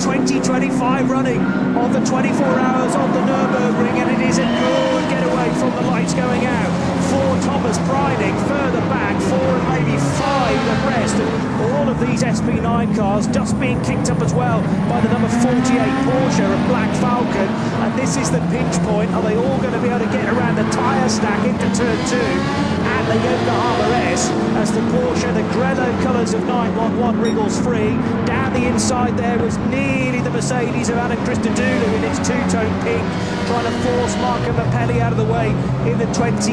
2025 running of the 24 hours on the Nürburgring, and it is a good getaway from the lights going out for Thomas Preining. Further back, 4 and maybe 5 the rest, and all of these SP9 cars just being kicked up as well by the number 48 Porsche and Black Falcon. And this is the pinch point. Are they all going to be able to get around the tyre stack into turn 2 and the Yokohama S as the Porsche, the Grello colours of 911 wriggles free? Down the inside there was nearly the Mercedes of Adam Christodoulou in its two-tone pink, trying to force Marco Mappelli out of the way in the 28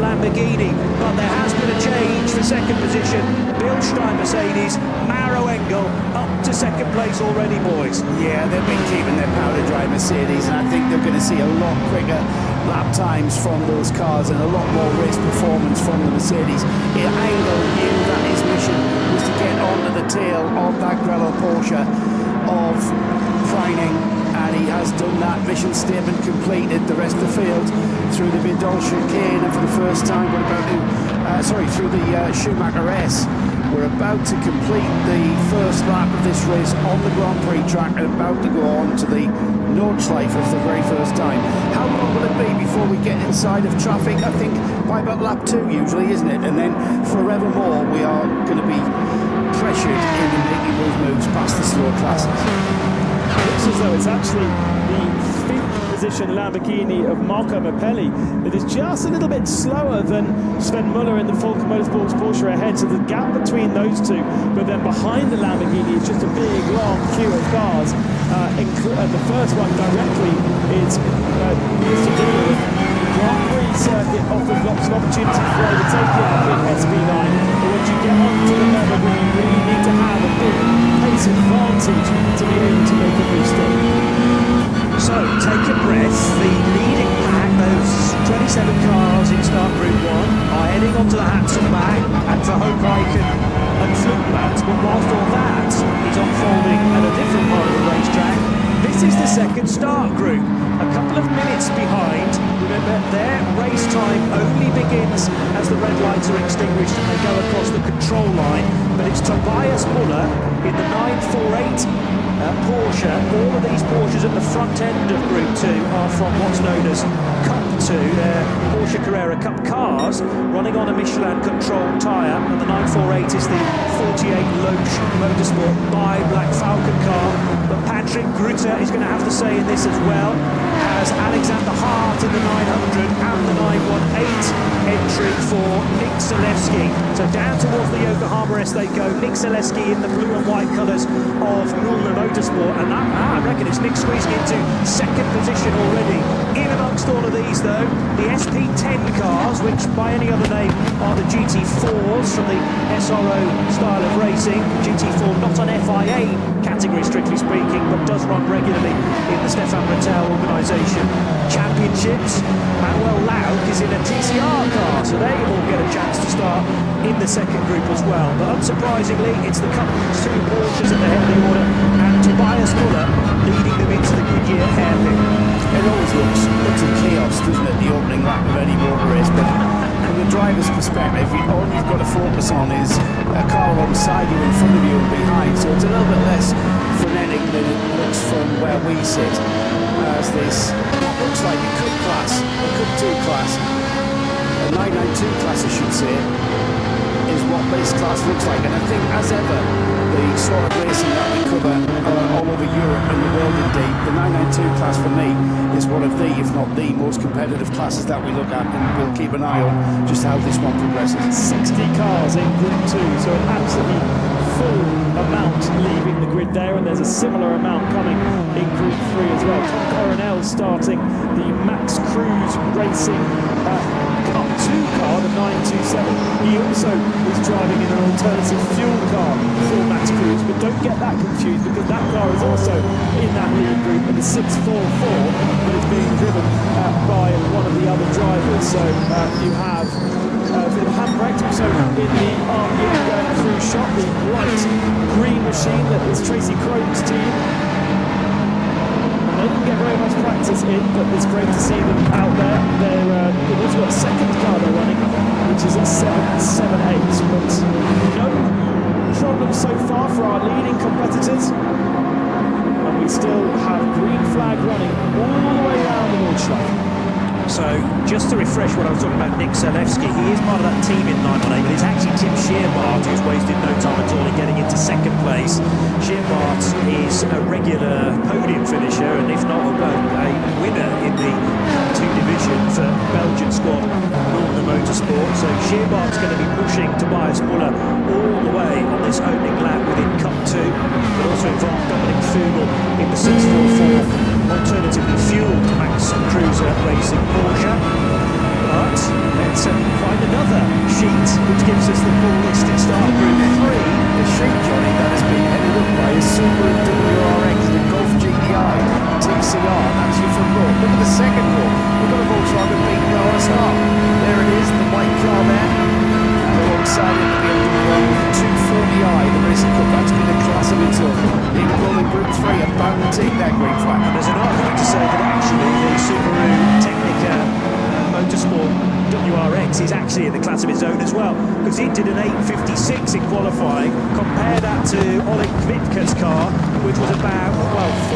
Lamborghini. But there has been a change for second position. Bilstein Mercedes, Mauro Engel up to second place already, boys. Yeah, they've been keeping their powder dry, Mercedes, and I think they're going to see a lot quicker lap times from those cars and a lot more race performance from the Mercedes. Engel knew that his mission was to get onto the tail of that Grello Porsche of Preining, and he has done that. Mission statement completed. The rest of the field through the Vidal chicane, and for the first time we're about to through the Schumacher S. We're about to complete the first lap of this race on the Grand Prix track and about to go on to the Nordschleife for the very first time. How long will it be before we get inside of traffic? I think by about lap 2 usually, isn't it? And then forevermore we are going to be pressured into making those moves past the slow classes. It looks as though it's actually the 5th position Lamborghini of Marco Mappelli that is just a little bit slower than Sven Muller in the Falcon Motorsports Porsche ahead, so the gap between those two, but then behind the Lamborghini is just a big long queue of cars. The first one directly is Christodoulou. The Grand Prix circuit offers lots of opportunities for overtaking a big SP9, but once you get onto the Nürburgring, you really need to have a big pace advantage to be able to make a big stop. So, take a breath. The leading pack, those 27 cars in start group 1, are heading onto the Hatzenbach and for Hochreichen and Flugblatt. But whilst all that is unfolding at a different part of the racetrack, this is the second start group. A couple of minutes behind. Remember, their race time only begins as the red lights are extinguished and they go across the control line. But it's Tobias Muller in the 948 Porsche. All of these Porsches at the front end of Group 2 are from what's known as Cup 2. They're Porsche Carrera Cup cars running on a Michelin controlled tyre, and the 948 is the 48 Loesch Motorsport by Black Falcon car. But Patrick Grutter is going to have to say in this as well, as Alexander Hart in the 900 and the 918 entry for Nick Zalewski. So down towards the Yokohama S they go. Nick Zalewski in the blue and white colours of Müller Motorsport, and I reckon it's Nick squeezing into second position already. In amongst all of these though, the SP10 cars, which by any other name are the GT4s from the SRO style of racing. GT4 not an FIA category strictly speaking, but does run regularly in the Stefan Brattel organisation championships. Manuel Lauk is in a TCR car, so they all get a chance to start in the second group as well. But unsurprisingly, it's the Cup 2 Porsches at the head of the order, and Tobias Muller leading them into the Goodyear hairpin. It always looks a chaos, doesn't it, the opening lap of any motor race, but from the driver's perspective, all you've got to focus on is a car alongside you, in front of you and behind, so it's a little bit less frenetic than it looks from where we sit, as this looks like a Cup class, a Cup 2 class, a 992 class I should say, is what this class looks like. And I think, as ever, the sort of racing that we cover all over Europe and the world indeed, the 992 class for me is one of the, if not the most competitive classes that we look at, and we'll keep an eye on just how this one progresses. 60 cars in Group 2, so an absolutely full amount leaving the grid there, and there's a similar amount coming in Group 3 as well. Tom Coronel starting the Max Cruz Racing Cup 2 car, the 927. He also was driving in an alternative fuel car for Max Cruz, but don't get that confused because that car is also in that lead group in the 644, but it's being driven by one of the other drivers. So you have Philip Hambrecht also in the RPM going through shot, the bright green machine that is Tracy Crone's team. They didn't get very much practice in, but it's great to see them out there. They've also got a second car they're running, which is a 778, but no problem so far for our leading competitors. And just to refresh what I was talking about, Nick Zalewski, he is part of that team in 918, but it's actually Tim Shearbart who's wasted no time at all in getting into second place. Shearbart is a regular podium finisher, and if not a winner in the Cup 2 division for Belgian squad Northern Motorsport. So Shearbart's going to be pushing Tobias Muller all the way on this opening lap within Cup 2, but also involved Dominic Fugel in the 644 alternatively fueled Max Cruiser Racing Porsche. But let's find another sheet which gives us the full list in start group 3. The sheet, Johnny, that has been headed up by a Subaru WRX, the Golf GTI TCR. That's your front row. Look at the second row. We've got a Volkswagen beating RSR. There it is, the white car there. And alongside it, the BMW 240i, the Racing Cup. That's been a class of its own. In rolling group 3, about to take that green flag. And there's an argument to say that actually the Subaru Technica Motorsport WRX is actually in the class of its own as well, because it did an 8.56 in qualifying. Compare that to Oleg Kvitka's car, which was about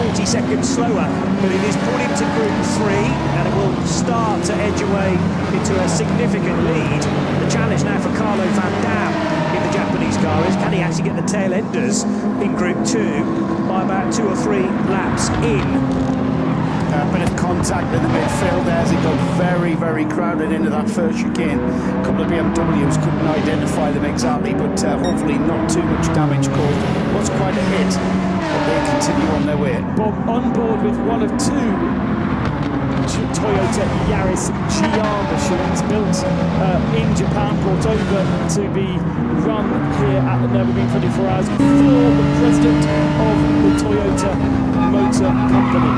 40 seconds slower, but it is put into group 3 and it will start to edge away into a significant lead. The challenge now for Carlo Van Dam in the Japanese car is, can he actually get the tail enders in group 2 by about 2 or 3 laps in? A bit of contact in the midfield there as it got very, very crowded into that first chicane. A couple of BMWs couldn't identify them exactly, but hopefully not too much damage caused. It was quite a hit, but they continue on their way. Bob on board with one of 2 Toyota Yaris GR machines built in Japan, brought over to be run here at the Nürburgring 24 Hours for the president of the Toyota Motor Company,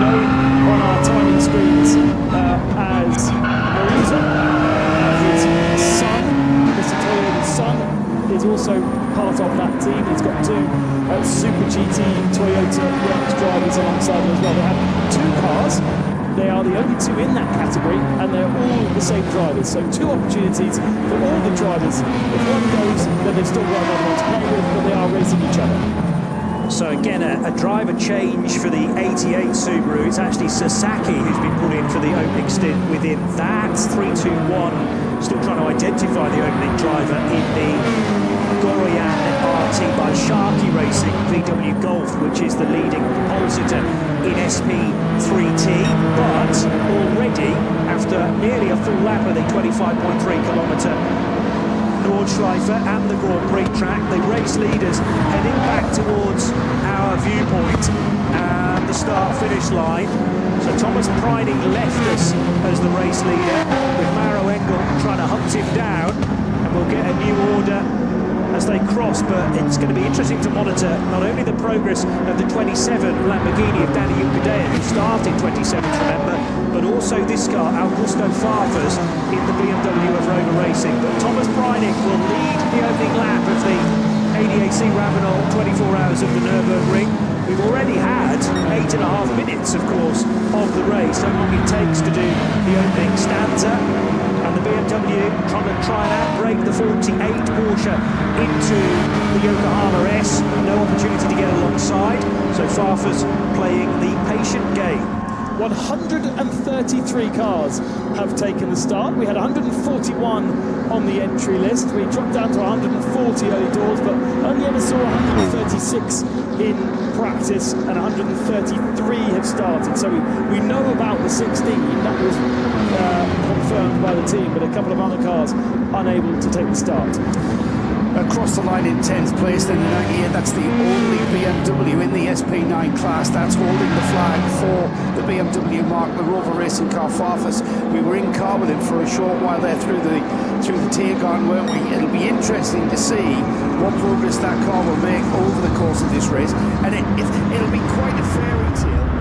known on our tiny screens as Morita. His son, Mr. Toyota's son, is also part of that team. He's got 2 Super GT Toyota works drivers alongside him as well. They have 2 cars. They are the only 2 in that category, and they're all the same drivers. So 2 opportunities for all the drivers. If one goes, then they've still got another one to play with, but they are racing each other. So again, a driver change for the 88 Subaru. It's actually Sasaki who's been put in for the opening stint within that 3-2-1. Still trying to identify the opening driver in the Goroyan RT by Sharkey Racing VW Golf, which is the leading compositor in SP3T. But already, after nearly a full lap of the 25.3 kilometre Nordschleife and the Grand Prix track, the race leaders heading back towards our viewpoint and the start-finish line. So Thomas Preining left us as the race leader, with Maro Engel trying to hunt him down, and we'll get a new order as they cross. But it's going to be interesting to monitor not only the progress of the 27 Lamborghini of Danny Upadea, who started 27th, remember, but also this car, Augusto Farfus, in the BMW of Rover Racing. But Thomas Preining will lead the opening lap of the ADAC Ravenel 24 Hours of the Nürburgring. We've already had 8.5 minutes, of course, of the race, how long it takes to do the opening stanza. And the BMW trying to outbrake the 48 Porsche into the Yokohama S. No opportunity to get alongside, so Farfus playing the patient game. 133 cars have taken the start. We had 141 on the entry list. We dropped down to 140 early doors, but only ever saw 136 in practice, and 133 have started. So we know about the 16. That was confirmed by the team, but a couple of other cars unable to take the start. Across the line in 10th place, then the 98, that's the only BMW in the SP9 class that's holding the flag for the BMW mark, the Rover Racing car Farfus. We were in car with him for a short while there through the Tiergarten, weren't we? It'll be interesting to see what progress that car will make over the course of this race, and it'll be quite a fairy tale.